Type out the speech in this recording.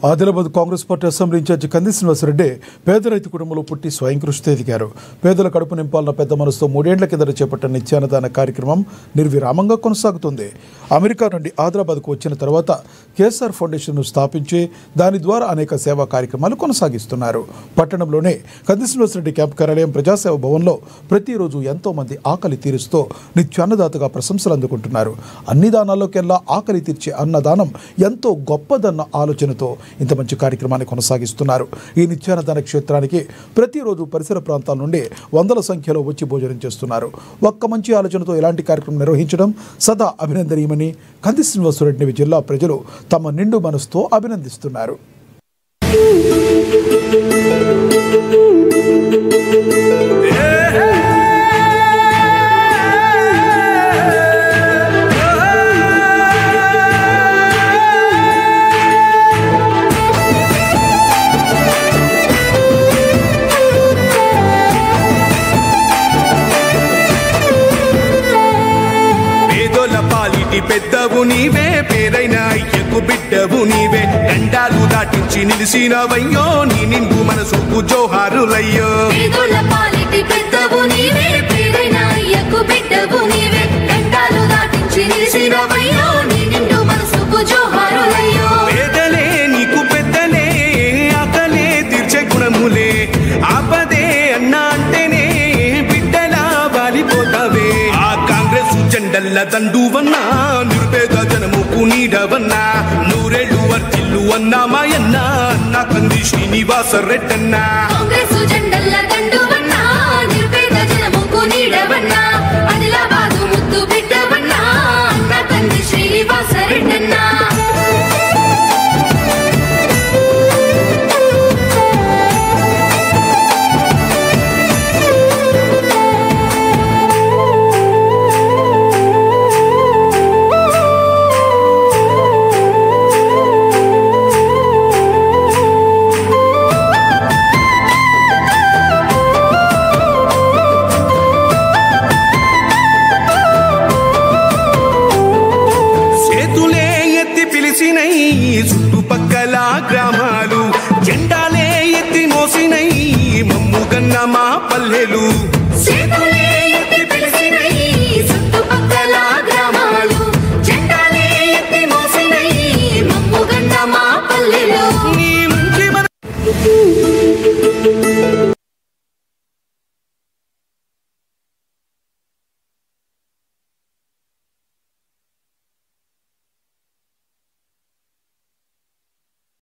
Adilabad Congress party assembly incharge Kandi Srinivasa Reddy పేద రైతు కుటుంబంలో పుట్టి స్వయం కృషితో ఎదిగారు. పేదల కడుపు నింపాలన్న పెద్ద మనసుతో 3 ఏళ్ల కిందట చేపట్టిన నిత్యాన్నదాన కార్యక్రమం నిర్విరామంగా కొనసాగుతుంది. అమెరికా నుండి ఆదిలాబాద్కు వచ్చిన తర్వాత కేఎస్ఆర్ ఫౌండేషన్ను స్థాపించి దాని ద్వారా అనేక సేవా కార్యక్రమాలు కొనసాగిస్తున్నారు. పట్టణంలోనే కంది శ్రీనివాసరెడ్డి క్యాంప్ కార్యాలయం ప్రజాసేవ భవన్లో ప్రతిరోజు ఎంతో మంది ఆకలి తీరుస్తూ నిత్యాన్నదాతగా ప్రశంసలు అందుకుంటున్నారు. అన్ని దానాల్లోకెల్లా ఆకలి తీర్చే అన్నదానం ఎంతో గొప్పదన్న ఆలోచనతో ఇంత మంచి కార్యక్రమాన్ని కొనసాగిస్తున్నారు. ఈ నిత్యాన్నదాన క్షేత్రానికి ప్రతిరోజు పరిసర ప్రాంతాల నుండి వందల సంఖ్యలో వచ్చి భోజనం చేస్తున్నారు. ఒక్క మంచి ఆలోచనతో ఇలాంటి కార్యక్రమం నిర్వహించడం సదా అభినందనీయమని కంది శ్రీనివాసరెడ్డిని జిల్లా ప్రజలు తమ నిండు మనసుతో అభినందిస్తున్నారు. పెద్దవు నీవే, పేరైన అయ్యకు బిడ్డవు నీవే, గండాలు దాటించి నిలిసినవయ్యో, నీ నిండు మనసుకు జోహారులయ్యో. పెద్దవు నీవే, పేరైన అయ్యకు బిడ్డవు నీవే, గండాలు దాటించి నిలిసినవయ్యో, నీ నిండు మనసుకు జోహారులయ్యో. పేదలే నీకు పెద్దలే, ఆకలే తీర్చే గుణములే, ఆపదే అన్నా అంటేనే బిడ్డలా వాలిపోతావే. ఆ కాంగ్రెస్ జెండల్ల దండువన్నా, నిరుపేద జనముకు నీడవన్నా, నూరేళ్లు వర్తిల్లు అన్నా మాయన్న, అన్న కంది శ్రీనివాసరెడ్డన్నా. కాంగ్రెస్ జెండల్ల దండువన్నా, నిరుపేద జనముకు నీడవన్నా, ఆదిలాబాదు ముద్దు బిడ్డవన్నా, అన్న కంది శ్రీనివాసరెడ్డన్నా. చుట్టుపక్కల గ్రామాలు జెండాలే ఎత్తి మోసినై, మమ్ముగన్న మా పల్లెలు.